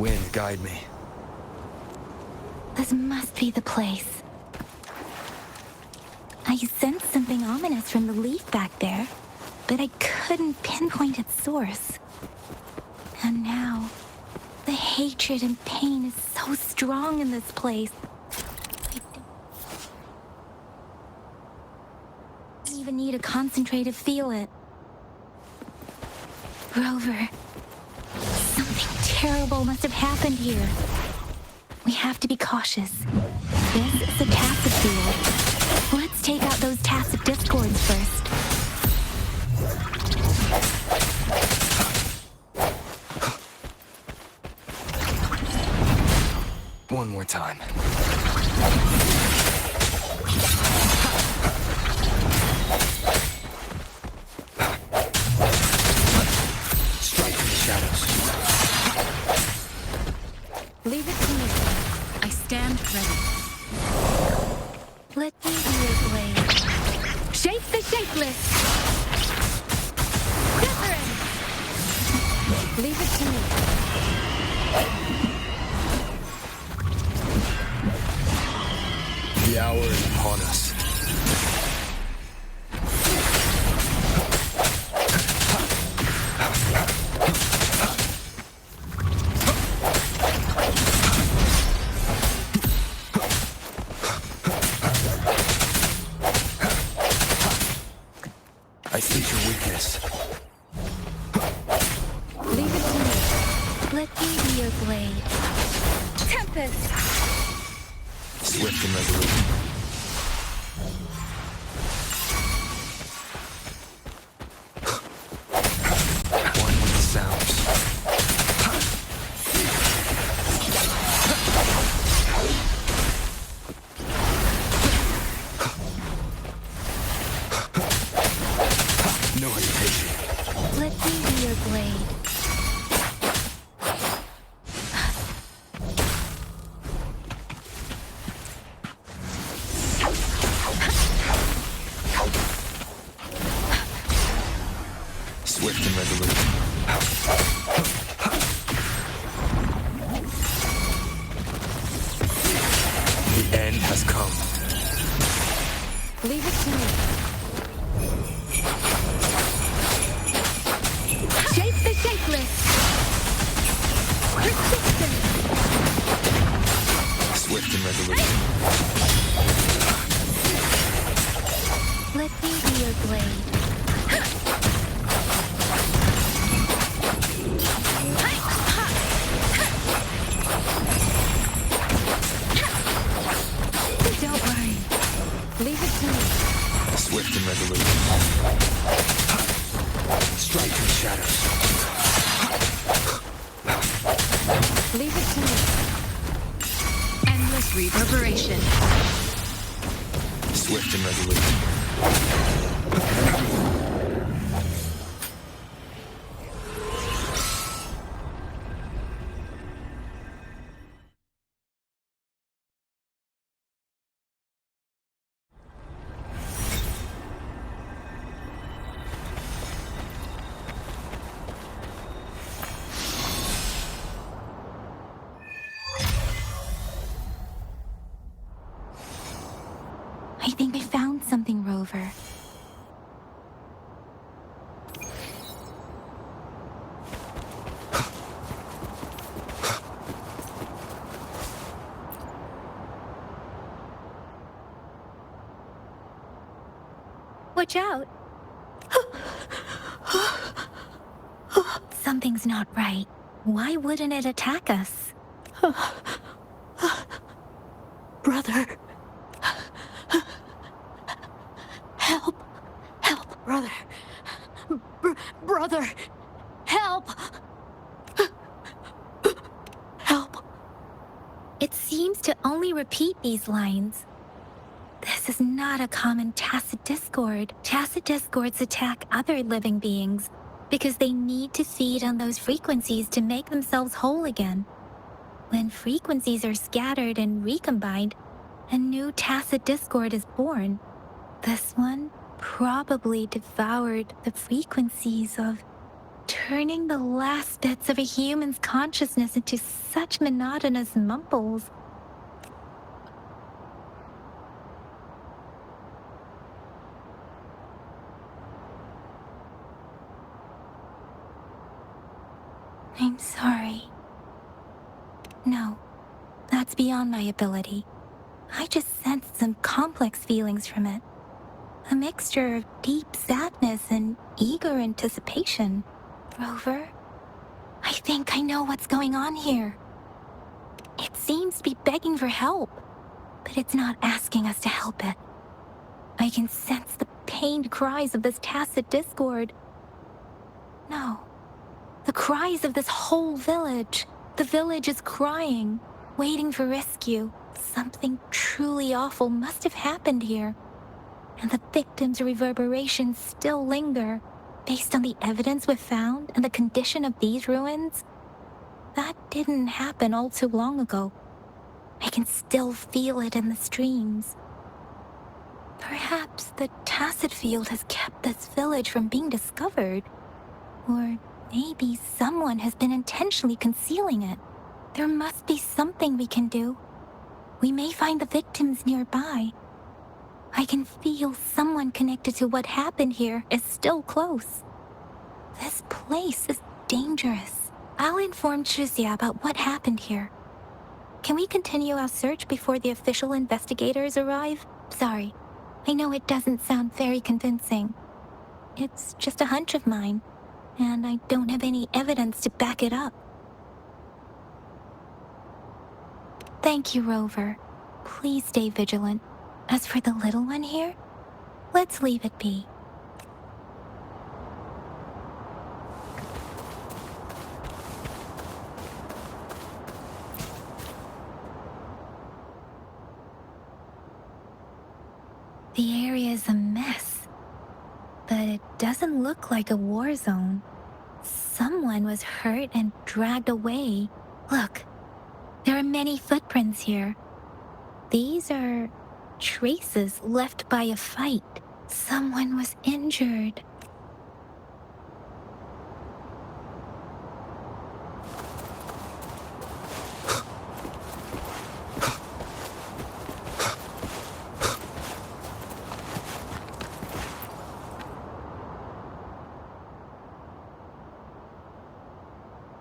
Wind, guide me. This must be the place. I sensed something ominous from the leaf back there, but I couldn't pinpoint its source. And now, the hatred and pain is so strong in this place. I don't even need to concentrate to feel it. Rover, something terrible must have happened here. We have to be cautious. This is the Tacet Field. Let's take out those tacit discords first. One more time. Strike in the shadows. Leave it to me. I stand ready. Let me be your blade. Shape the shapeless! Different! Leave it to me. The hour is upon us. I sense your weakness. Leave it to me. Let me be your blade. Tempest! Swift and resolute. One with the sounds. No hesitation. Let me be your blade. Swift and resolute. The end has come. Leave it to me. Shape the shapeless! Persistence! Swift and resolute. Let me be your blade. Don't worry. Leave it to me. Swift and resolute. Strike in the shadows. Leave it to me. Endless reverberation. Swift and resolute. I think I found something, Rover. Watch out! Something's not right. Why wouldn't it attack us? Brother. Help. Help, brother. Brother. Help. Help. It seems to only repeat these lines. This is not a common tacit discord. Tacit discords attack other living beings because they need to feed on those frequencies to make themselves whole again. When frequencies are scattered and recombined, a new tacit discord is born. This one probably devoured the frequencies of turning the last bits of a human's consciousness into such monotonous mumbles. I'm sorry. No, that's beyond my ability. I just sensed some complex feelings from it. A mixture of deep sadness and eager anticipation. Rover, I think I know what's going on here. It seems to be begging for help, but it's not asking us to help it. I can sense the pained cries of this tacit discord. No, the cries of this whole village. The village is crying, waiting for rescue. Something truly awful must have happened here, and the victims' reverberations still linger. Based on the evidence we've found and the condition of these ruins, that didn't happen all too long ago. I can still feel it in the streams. Perhaps the Tacet Field has kept this village from being discovered. Or maybe someone has been intentionally concealing it. There must be something we can do. We may find the victims nearby. I can feel someone connected to what happened here is still close. This place is dangerous. I'll inform Qichi about what happened here. Can we continue our search before the official investigators arrive? Sorry, I know it doesn't sound very convincing. It's just a hunch of mine, and I don't have any evidence to back it up. Thank you, Rover. Please stay vigilant. As for the little one here, let's leave it be. The area is a mess, but it doesn't look like a war zone. Someone was hurt and dragged away. Look, there are many footprints here. These are traces left by a fight. Someone was injured.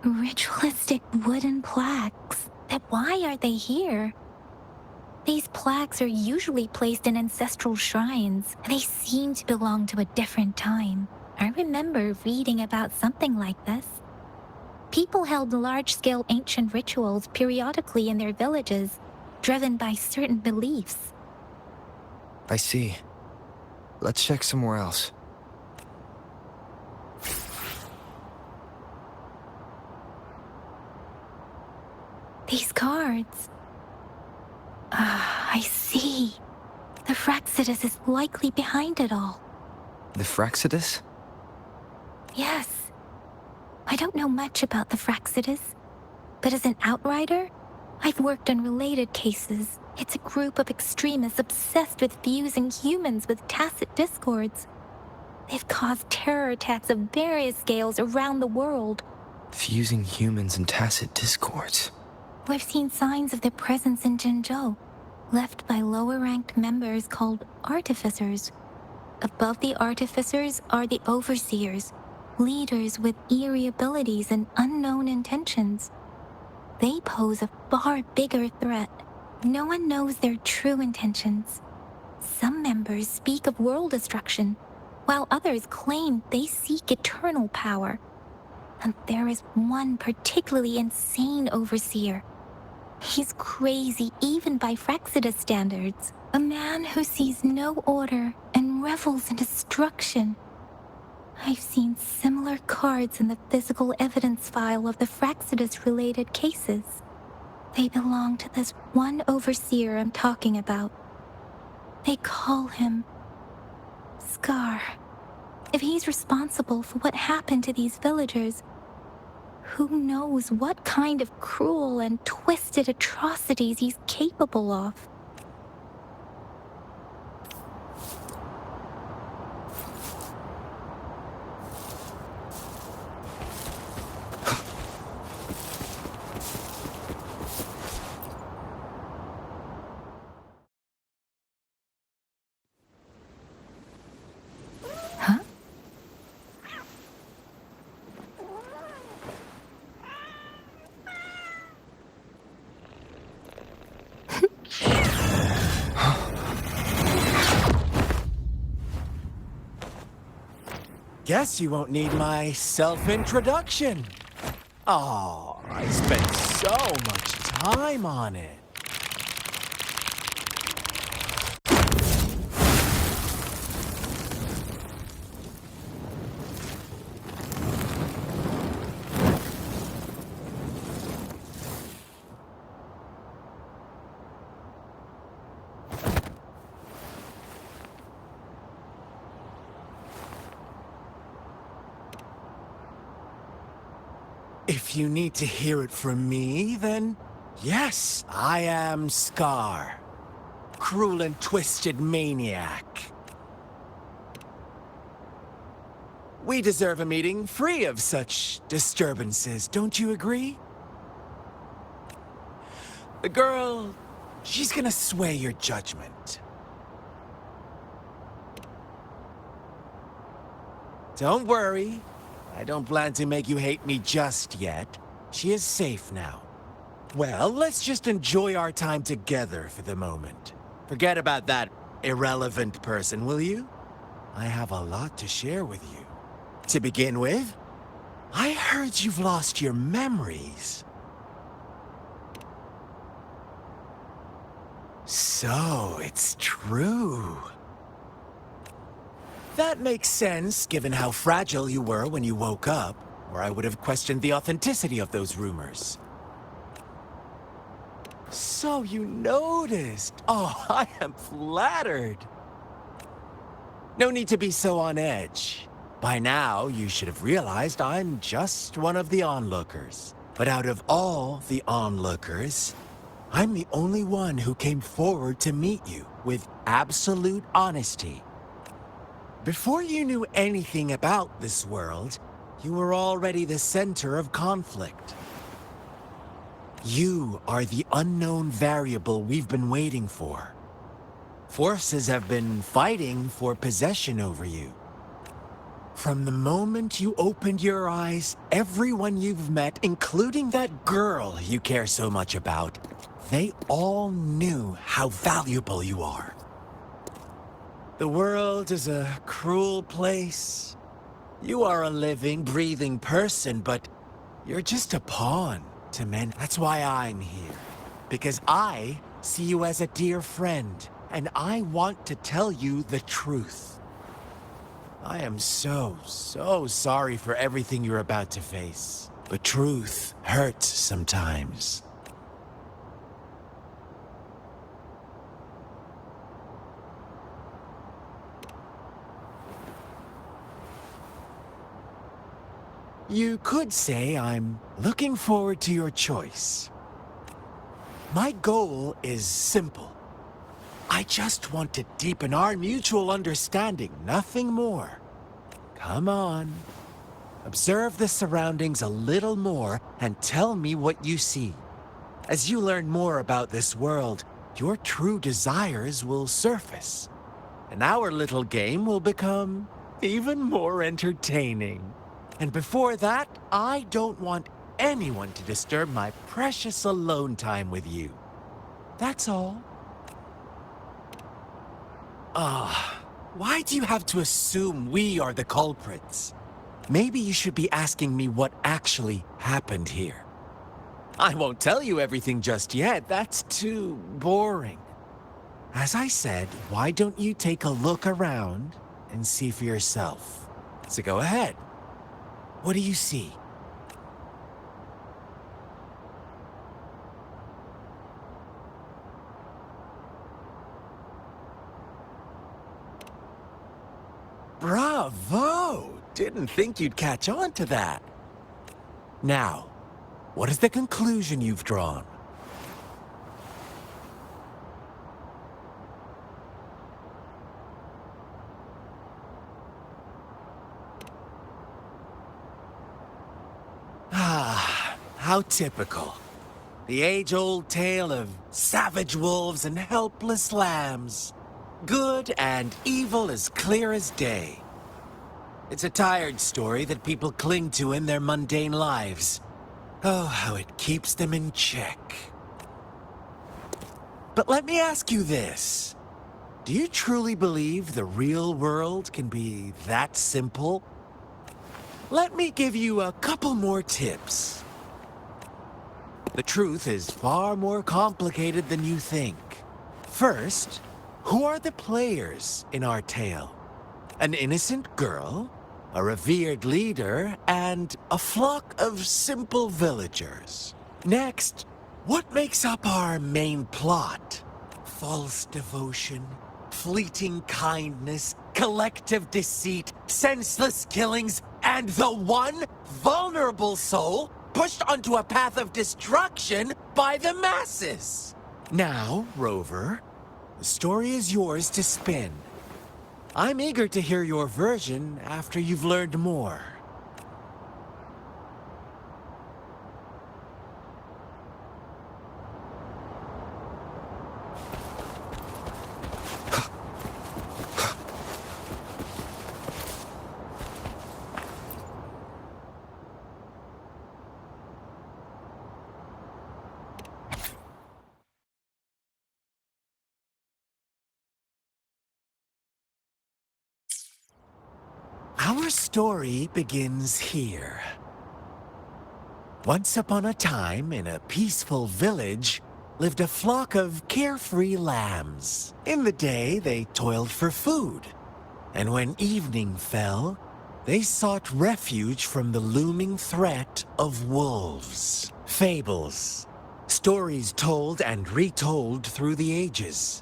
Ritualistic wooden plaques. But why are they here? These plaques are usually placed in ancestral shrines. They seem to belong to a different time. I remember reading about something like this. People held large-scale ancient rituals periodically in their villages, driven by certain beliefs. I see. Let's check somewhere else. These cards. I see. The Fractsidus is likely behind it all. The Fractsidus? Yes. I don't know much about the Fractsidus, but as an outrider, I've worked on related cases. It's a group of extremists obsessed with fusing humans with tacit discords. They've caused terror attacks of various scales around the world. Fusing humans and tacit discords. We've seen signs of their presence in Jinzhou, left by lower-ranked members called artificers. Above the artificers are the overseers, leaders with eerie abilities and unknown intentions. They pose a far bigger threat. No one knows their true intentions. Some members speak of world destruction, while others claim they seek eternal power. And there is one particularly insane overseer. He's crazy even by Fractsidus standards. A man who sees no order and revels in destruction. I've seen similar cards in the physical evidence file of the Fractsidus-related cases. They belong to this one overseer I'm talking about. They call him Scar. If he's responsible for what happened to these villagers, who knows what kind of cruel and twisted atrocities he's capable of? guess you won't need my self-introduction. Oh, I spent so much time on it. If you need to hear it from me, then yes, I am Scar. Cruel and twisted maniac. We deserve a meeting free of such disturbances, don't you agree? The girl, she's gonna sway your judgment. Don't worry. I don't plan to make you hate me just yet. She is safe now. Well, let's just enjoy our time together for the moment. Forget about that irrelevant person, will you? I have a lot to share with you. To begin with, I heard you've lost your memories. So, it's true. That makes sense, given how fragile you were when you woke up, or I would have questioned the authenticity of those rumors. So you noticed. Oh, I am flattered. No need to be so on edge. By now, you should have realized I'm just one of the onlookers. But out of all the onlookers, I'm the only one who came forward to meet you with absolute honesty. Before you knew anything about this world, you were already the center of conflict. You are the unknown variable we've been waiting for. Forces have been fighting for possession over you. From the moment you opened your eyes, everyone you've met, including that girl you care so much about, they all knew how valuable you are. The world is a cruel place. You are a living, breathing person, but you're just a pawn to men. That's why I'm here. Because I see you as a dear friend, and I want to tell you the truth. I am so sorry for everything you're about to face. But truth hurts sometimes. You could say I'm looking forward to your choice. My goal is simple. I just want to deepen our mutual understanding, nothing more. Come on. Observe the surroundings a little more and tell me what you see. As you learn more about this world, your true desires will surface. And our little game will become even more entertaining. And before that, I don't want anyone to disturb my precious alone time with you. That's all. Why do you have to assume we are the culprits? Maybe you should be asking me what actually happened here. I won't tell you everything just yet. That's too boring. As I said, why don't you take a look around and see for yourself? So go ahead. What do you see? Bravo! Didn't think you'd catch on to that. Now, what is the conclusion you've drawn? How typical. The age-old tale of savage wolves and helpless lambs. Good and evil as clear as day. It's a tired story that people cling to in their mundane lives. Oh, how it keeps them in check. But let me ask you this. Do you truly believe the real world can be that simple? Let me give you a couple more tips. The truth is far more complicated than you think. First, who are the players in our tale? An innocent girl, a revered leader, and a flock of simple villagers. Next, what makes up our main plot? False devotion, fleeting kindness, collective deceit, senseless killings, and the one vulnerable soul pushed onto a path of destruction by the masses. Now, Rover, the story is yours to spin. I'm eager to hear your version after you've learned more. Our story begins here. Once upon a time, in a peaceful village, lived a flock of carefree lambs. In the day, they toiled for food. And when evening fell, they sought refuge from the looming threat of wolves. Fables. Stories told and retold through the ages.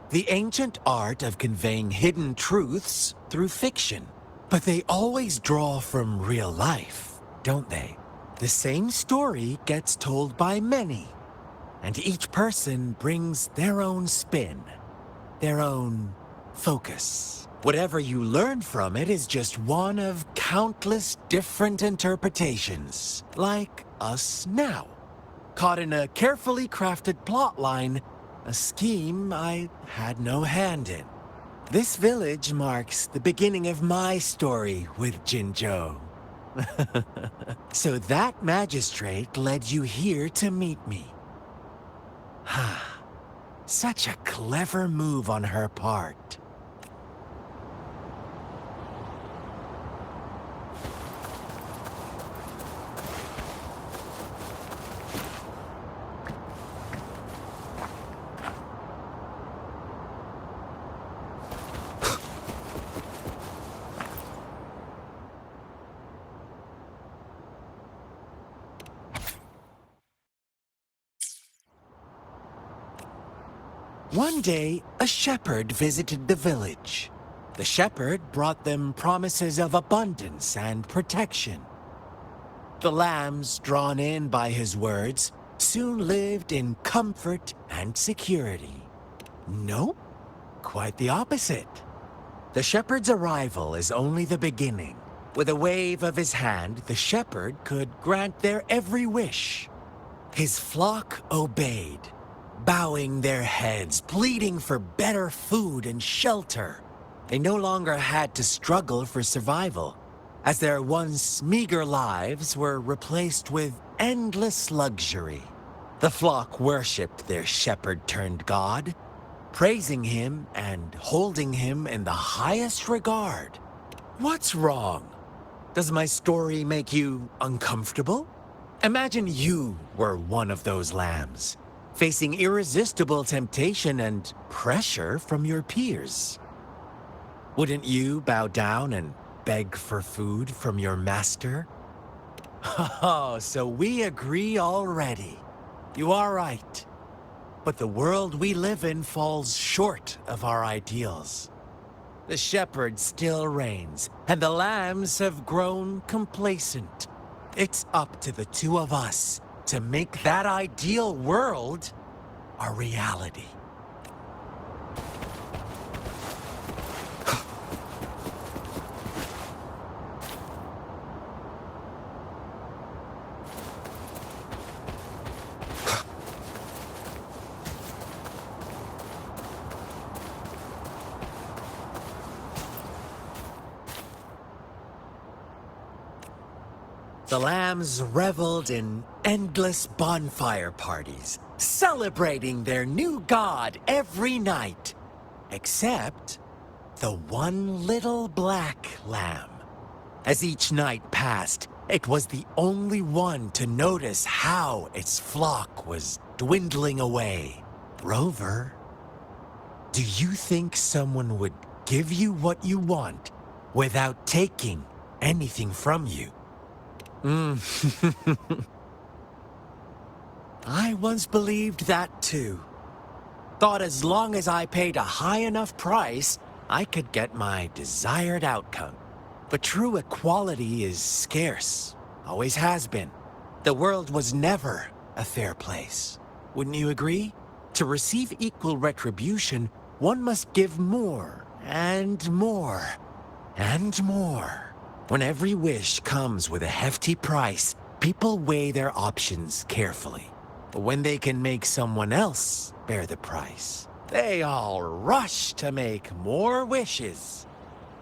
The ancient art of conveying hidden truths through fiction. But they always draw from real life, don't they? The same story gets told by many, and each person brings their own spin, their own focus. Whatever you learn from it is just one of countless different interpretations, like us now. Caught in a carefully crafted plotline, a scheme I had no hand in. This village marks the beginning of my story with Jinzhou. So that magistrate led you here to meet me. Such a clever move on her part. One day, a shepherd visited the village. The shepherd brought them promises of abundance and protection. The lambs, drawn in by his words, soon lived in comfort and security. Nope, quite the opposite. The shepherd's arrival is only the beginning. With a wave of his hand, the shepherd could grant their every wish. His flock obeyed, bowing their heads, pleading for better food and shelter. They no longer had to struggle for survival, as their once meager lives were replaced with endless luxury. The flock worshipped their shepherd-turned-god, praising him and holding him in the highest regard. What's wrong? Does my story make you uncomfortable? Imagine you were one of those lambs, facing irresistible temptation and pressure from your peers. Wouldn't you bow down and beg for food from your master? Oh, so we agree already. You are right. But the world we live in falls short of our ideals. The shepherd still reigns, and the lambs have grown complacent. It's up to the two of us to make that ideal world a reality. The lambs reveled in endless bonfire parties, celebrating their new god every night, except the one little black lamb. As each night passed, it was the only one to notice how its flock was dwindling away. Rover, do you think someone would give you what you want without taking anything from you? I once believed that too. Thought as long as I paid a high enough price, I could get my desired outcome. But true equality is scarce. Always has been. The world was never a fair place. Wouldn't you agree? To receive equal retribution, one must give more, and more, and more. When every wish comes with a hefty price, people weigh their options carefully. But when they can make someone else bear the price, they all rush to make more wishes.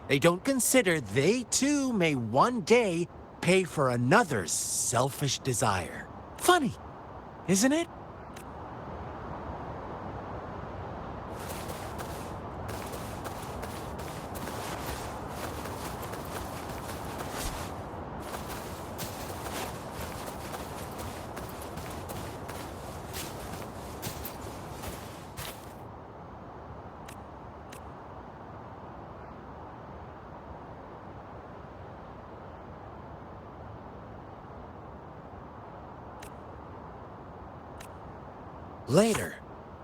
They don't consider they too may one day pay for another's selfish desire. Funny, isn't it? Later,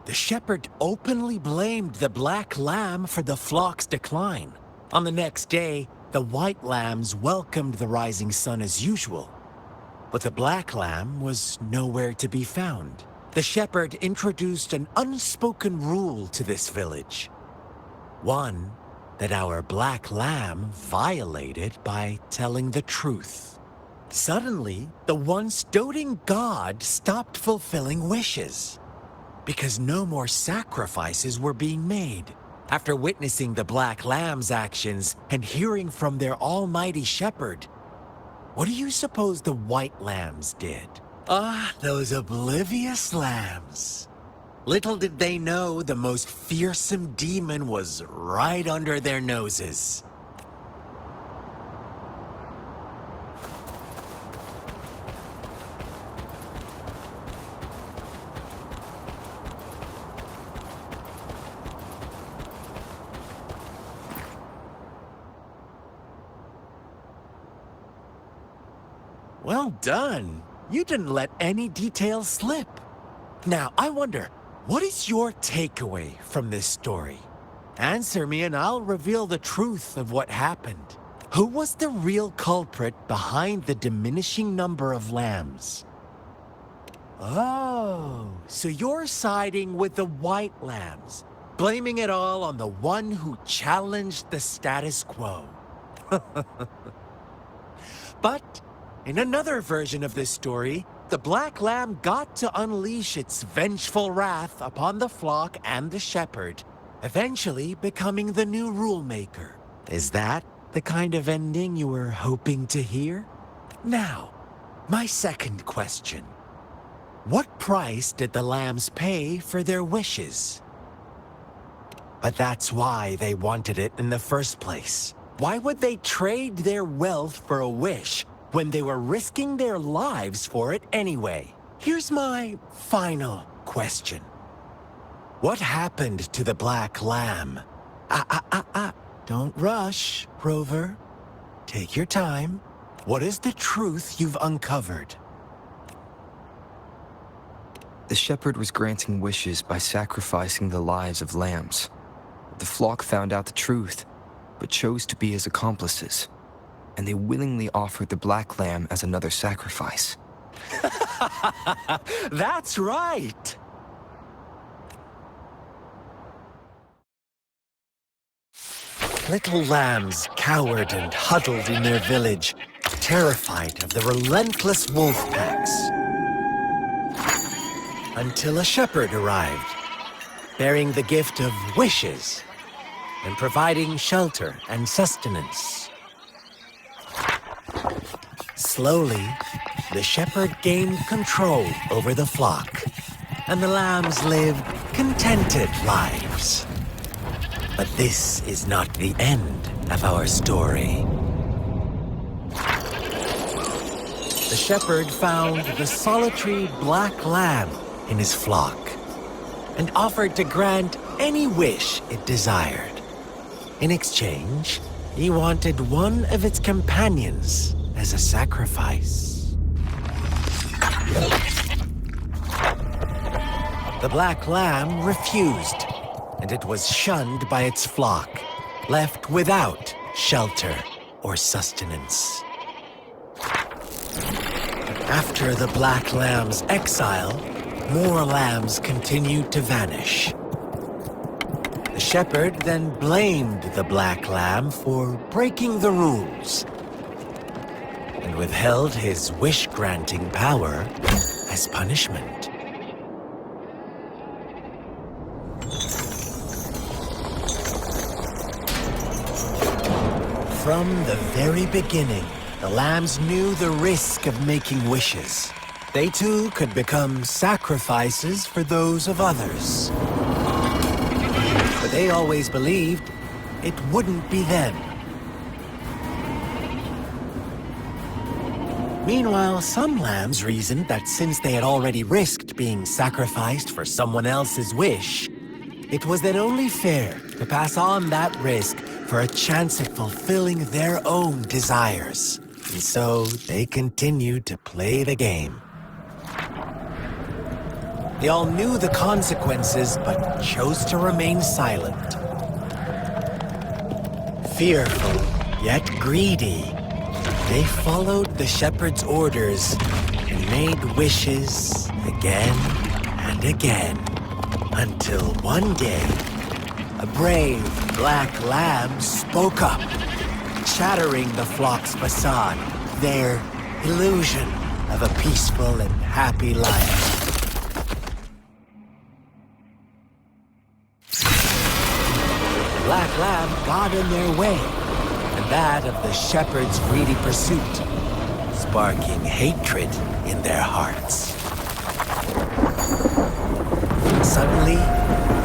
the shepherd openly blamed the black lamb for the flock's decline. On the next day, the white lambs welcomed the rising sun as usual. But the black lamb was nowhere to be found. The shepherd introduced an unspoken rule to this village. One that our black lamb violated by telling the truth. Suddenly, the once doting god stopped fulfilling wishes, because no more sacrifices were being made. After witnessing the black lamb's actions and hearing from their almighty shepherd, what do you suppose the white lambs did? Those oblivious lambs. Little did they know the most fearsome demon was right under their noses. Well done. You didn't let any details slip. Now, I wonder, what is your takeaway from this story? Answer me and I'll reveal the truth of what happened. Who was the real culprit behind the diminishing number of lambs? Oh, so you're siding with the white lambs, blaming it all on the one who challenged the status quo. But in another version of this story, the black lamb got to unleash its vengeful wrath upon the flock and the shepherd, eventually becoming the new rule maker. Is that the kind of ending you were hoping to hear? Now, my second question. What price did the lambs pay for their wishes? But that's why they wanted it in the first place. Why would they trade their wealth for a wish when they were risking their lives for it anyway? Here's my final question. What happened to the black lamb? Don't rush, Rover. Take your time. What is the truth you've uncovered? The shepherd was granting wishes by sacrificing the lives of lambs. The flock found out the truth, but chose to be his accomplices, and they willingly offered the black lamb as another sacrifice. That's right! Little lambs cowered and huddled in their village, terrified of the relentless wolf packs. Until a shepherd arrived, bearing the gift of wishes and providing shelter and sustenance. Slowly, the shepherd gained control over the flock, and the lambs lived contented lives. But this is not the end of our story. the shepherd found the solitary black lamb in his flock and offered to grant any wish it desired. In exchange, he wanted one of its companions as a sacrifice. The black lamb refused, and it was shunned by its flock, left without shelter or sustenance. After the black lamb's exile, more lambs continued to vanish. The shepherd then blamed the black lamb for breaking the rules and withheld his wish-granting power as punishment. From the very beginning, the lambs knew the risk of making wishes. They too could become sacrifices for those of others. But they always believed it wouldn't be them. Meanwhile, some lambs reasoned that since they had already risked being sacrificed for someone else's wish, it was then only fair to pass on that risk for a chance at fulfilling their own desires. And so they continued to play the game. They all knew the consequences, but chose to remain silent. Fearful, yet greedy, they followed the shepherd's orders and made wishes again and again, until one day, a brave black lamb spoke up, shattering the flock's facade, their illusion of a peaceful and happy life. Black lamb got in their way, and that of the shepherd's greedy pursuit, sparking hatred in their hearts. Suddenly,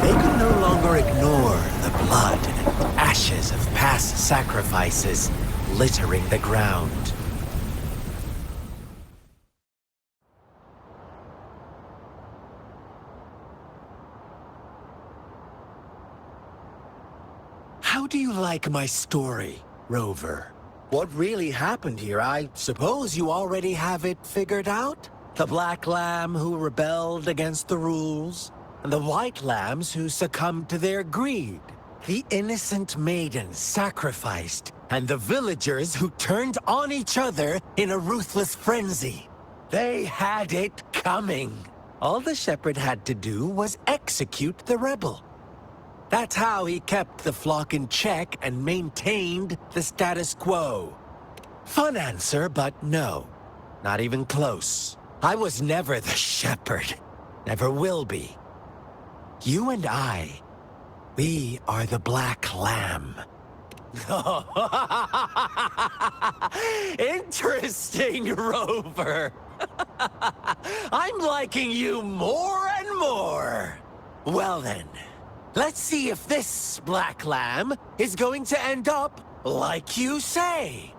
they could no longer ignore the blood and ashes of past sacrifices littering the ground. How do you like my story, Rover? What really happened here? I suppose you already have it figured out? The black lamb who rebelled against the rules, and the white lambs who succumbed to their greed. The innocent maiden sacrificed, and the villagers who turned on each other in a ruthless frenzy. They had it coming. All the shepherd had to do was execute the rebel. That's how he kept the flock in check and maintained the status quo. Fun answer, but no. Not even close. I was never the shepherd. Never will be. You and I, we are the black lamb. Interesting, Rover. I'm liking you more and more. Well then, let's see if this black lamb is going to end up like you say.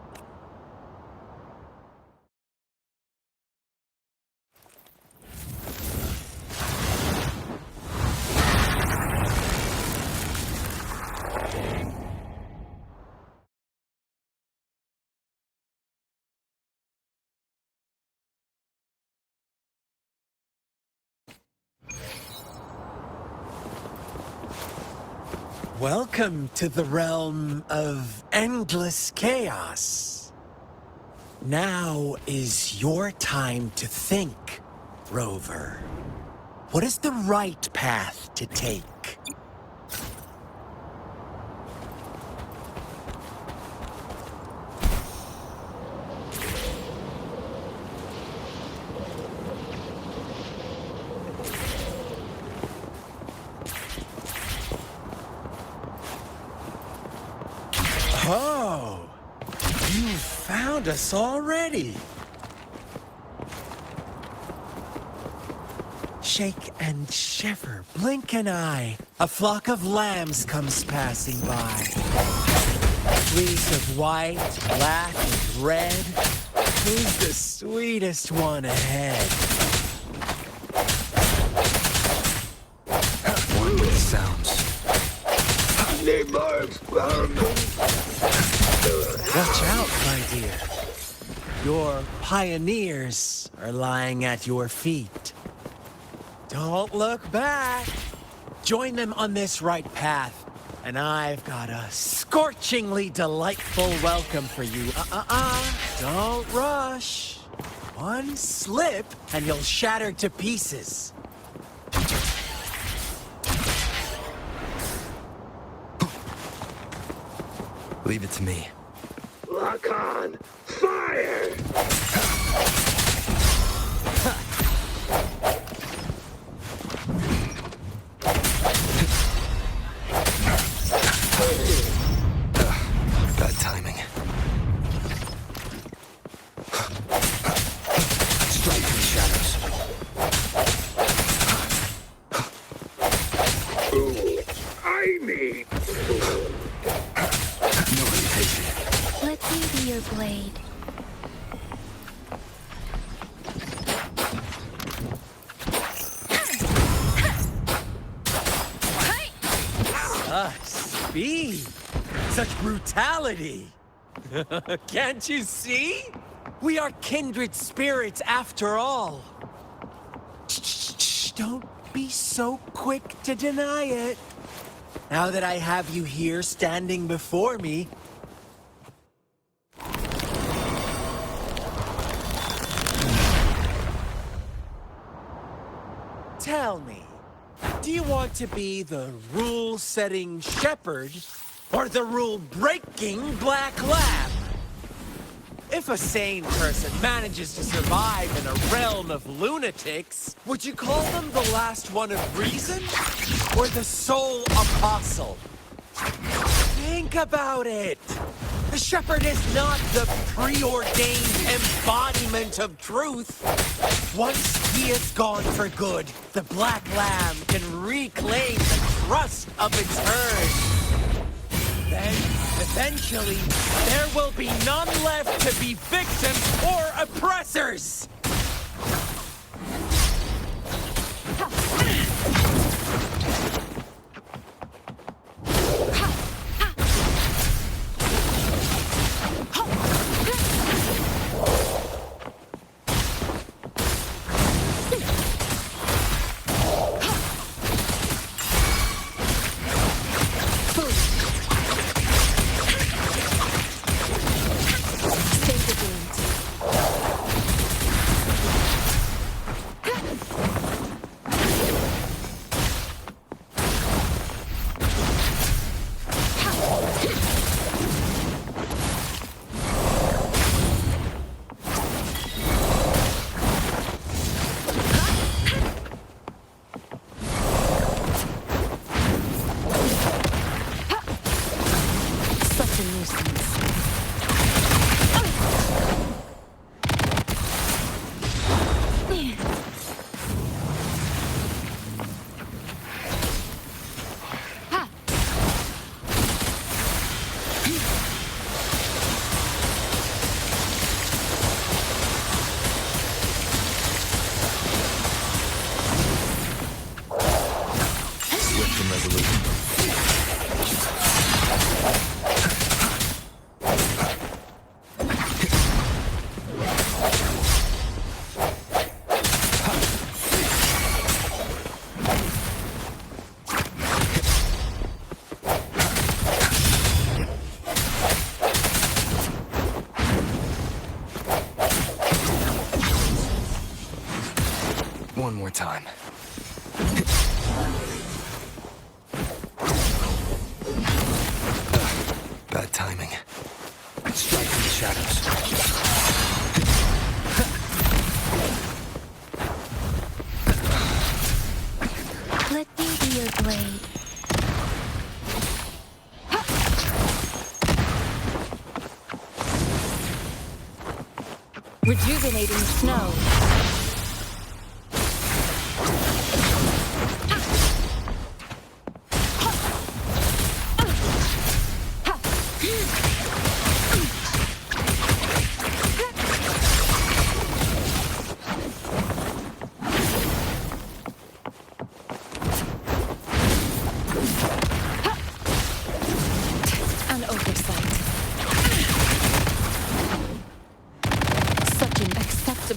Welcome to the realm of endless chaos. Now is your time to think, Rover. What is the right path to take? Oh, you found us already. Shake and shiver, blink an eye. A flock of lambs comes passing by. fleece of white, black, and red. Who's the sweetest one ahead? One with the sounds. Watch out, my dear. Your pioneers are lying at your feet. Don't look back. Join them on this right path, and I've got a scorchingly delightful welcome for you. Don't rush. One slip, and you'll shatter to pieces. Leave it to me. Lock on! Fire! Bad timing. Strike in the shadows. Ooh, I need... No hesitation. Let me be your blade. Such speed! Such brutality! Can't you see? We are kindred spirits after all. Shh, don't be so quick to deny it. Now that I have you here standing before me, tell me, do you want to be the rule-setting shepherd or the rule-breaking black lab? If a sane person manages to survive in a realm of lunatics, would you call them the last one of reason or the sole apostle? Think about it. The shepherd is not the preordained embodiment of truth. Once he is gone for good, the black lamb can reclaim the trust of its herd. Then, eventually, there will be none left to be victims or oppressors! One more time. Bad timing. Strike in the shadows. Let me be your blade. Rejuvenating snow.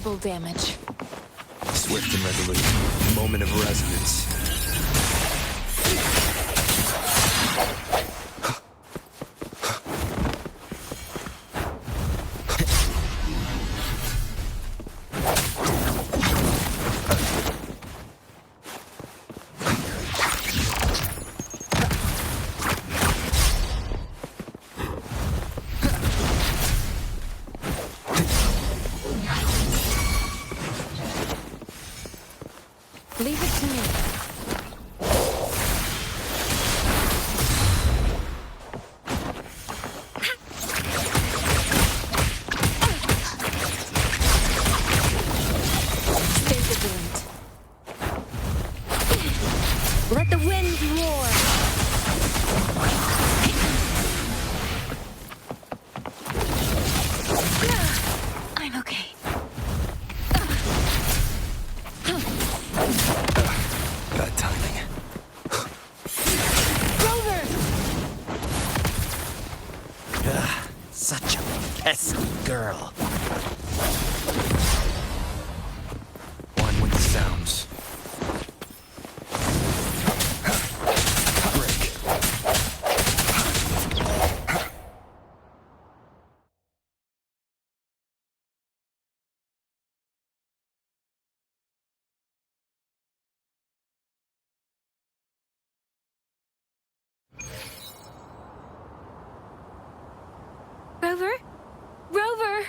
Double damage. Swift and resolute. Moment of resonance. Leave it to me. Stay vigilant. Let the wind roar. I'm okay. Bad timing. Rover! Such a pesky girl. One with the sounds. Break. Rover? Rover!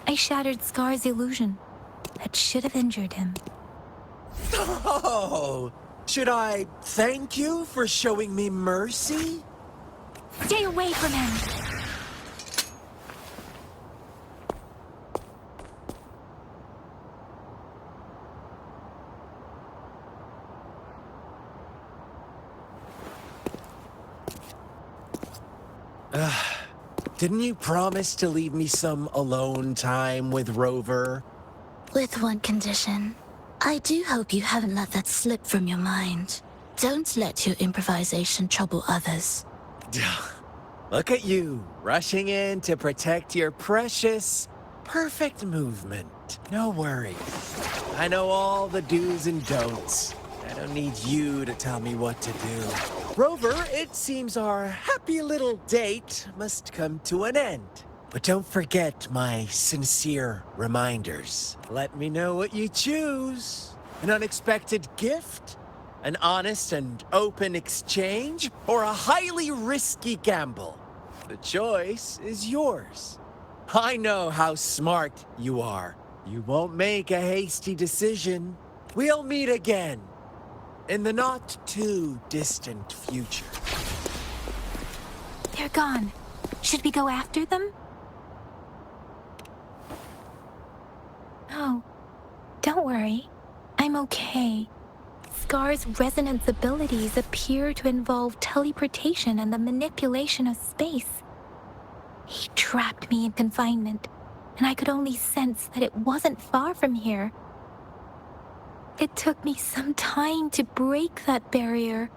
I shattered Scar's illusion. That should have injured him. Oh, should I thank you for showing me mercy? Stay away from him! Didn't you promise to leave me some alone time with Rover? With one condition. I do hope you haven't let that slip from your mind. Don't let your improvisation trouble others. Look at you, rushing in to protect your precious, perfect movement. No worries. I know all the do's and don'ts. I don't need you to tell me what to do. Rover, it seems our happy little date must come to an end. But don't forget my sincere reminders. Let me know what you choose. An unexpected gift? An honest and open exchange? Or a highly risky gamble? The choice is yours. I know how smart you are. You won't make a hasty decision. We'll meet again in the not-too-distant future. They're gone. Should we go after them? Oh, don't worry. I'm okay. Scar's resonance abilities appear to involve teleportation and the manipulation of space. He trapped me in confinement, and I could only sense that it wasn't far from here. It took me some time to break that barrier.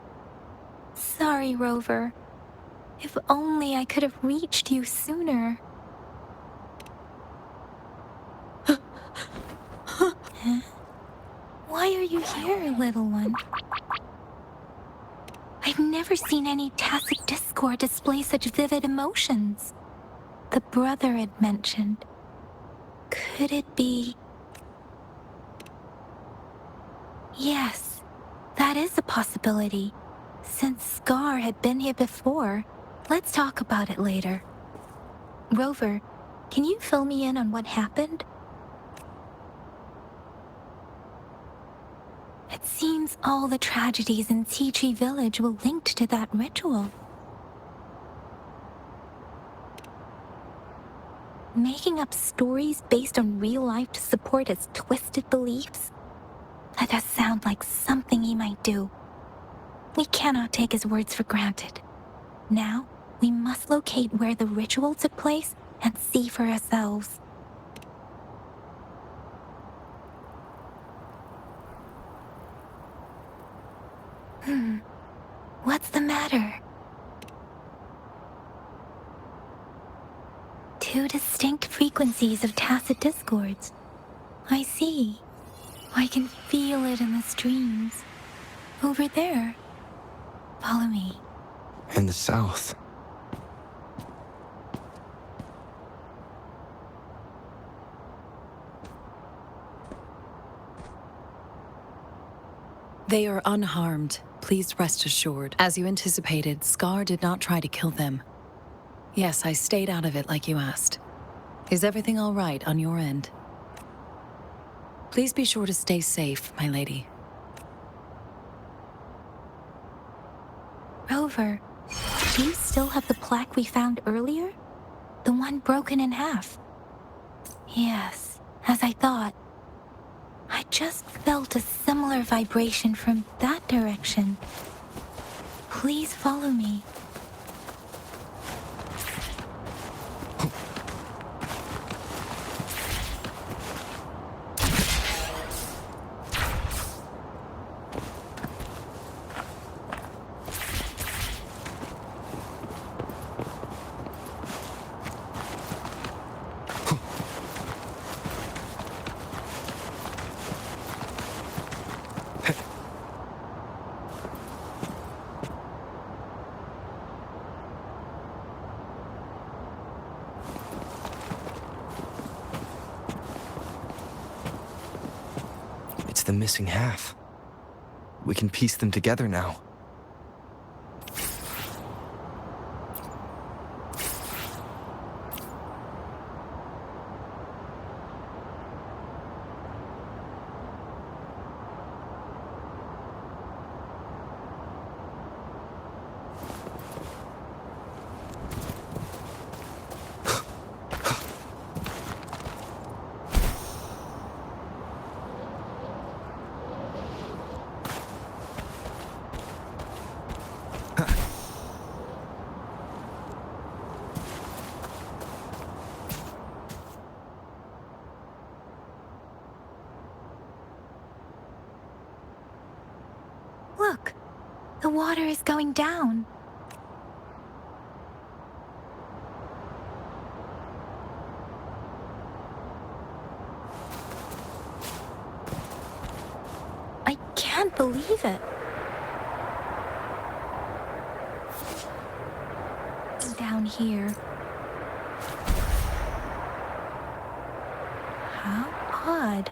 Sorry, Rover. If only I could have reached you sooner. Huh? Why are you here, little one? I've never seen any Tacet Discord display such vivid emotions. The brother had mentioned. Could it be... Yes, that is a possibility. Since Scar had been here before, let's talk about it later. Rover, can you fill me in on what happened? It seems all the tragedies in Qichi Village were linked to that ritual. Making up stories based on real life to support his twisted beliefs? That does sound like something he might do. We cannot take his words for granted. Now, we must locate where the ritual took place and see for ourselves. What's the matter? Two distinct frequencies of tacit discords. I see. I can feel it in the streams. Over there. Follow me. In the south. They are unharmed. Please rest assured. As you anticipated, Scar did not try to kill them. Yes, I stayed out of it like you asked. Is everything all right on your end? Please be sure to stay safe, my lady. Rover, do you still have the plaque we found earlier? The one broken in half? Yes, as I thought. I just felt a similar vibration from that direction. Please follow me. It's the missing half. We can piece them together now. Look, the water is going down. I can't believe it. Down here. How odd.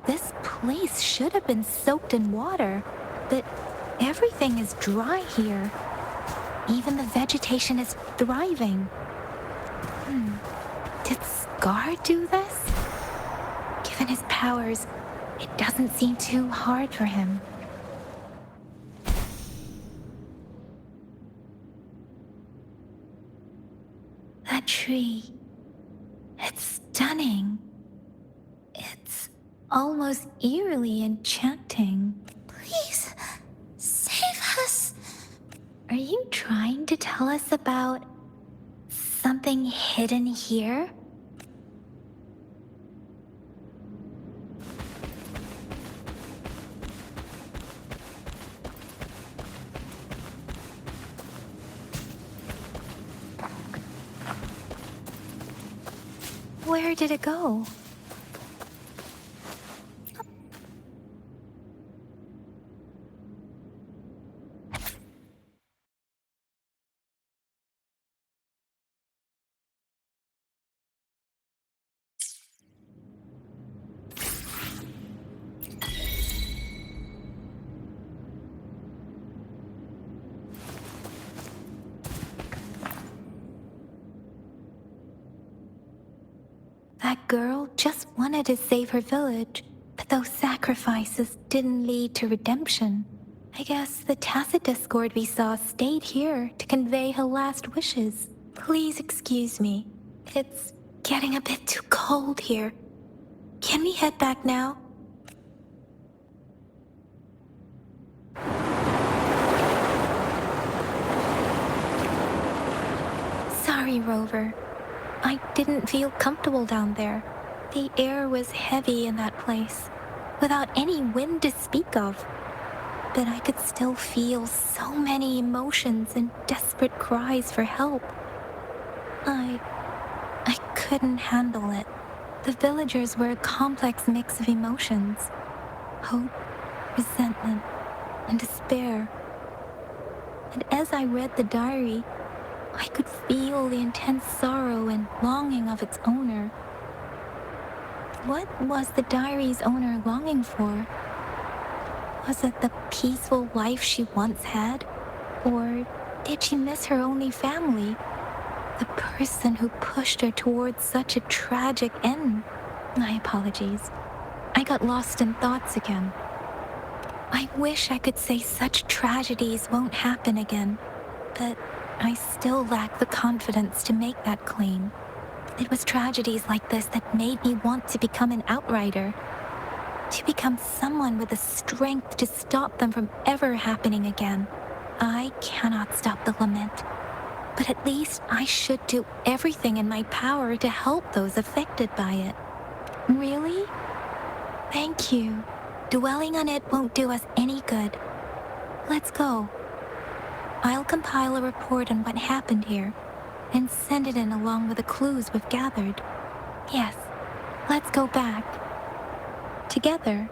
This place should have been soaked in water, but everything is dry here. Even the vegetation is thriving. Did Scar do this? Given his powers, it doesn't seem too hard for him. That tree. It's stunning. It's almost eerily enchanting. Please, save us. Are you trying to tell us about something hidden here? Where did it go? That girl just wanted to save her village, but those sacrifices didn't lead to redemption. I guess the tacit discord we saw stayed here to convey her last wishes. Please excuse me. It's getting a bit too cold here. Can we head back now? Sorry, Rover. I didn't feel comfortable down there. The air was heavy in that place, without any wind to speak of. but I could still feel so many emotions and desperate cries for help. I couldn't handle it. The villagers were a complex mix of emotions: hope, resentment, and despair. And as I read the diary, I could feel the intense sorrow and longing of its owner. What was the diary's owner longing for? Was it the peaceful life she once had? Or did she miss her only family? The person who pushed her towards such a tragic end? My apologies. I got lost in thoughts again. I wish I could say such tragedies won't happen again, but I still lack the confidence to make that claim. It was tragedies like this that made me want to become an outrider, to become someone with the strength to stop them from ever happening again. I cannot stop the lament, but at least I should do everything in my power to help those affected by it. Really? Thank you. Dwelling on it won't do us any good. Let's go. I'll compile a report on what happened here and send it in along with the clues we've gathered. Yes, let's go back. Together,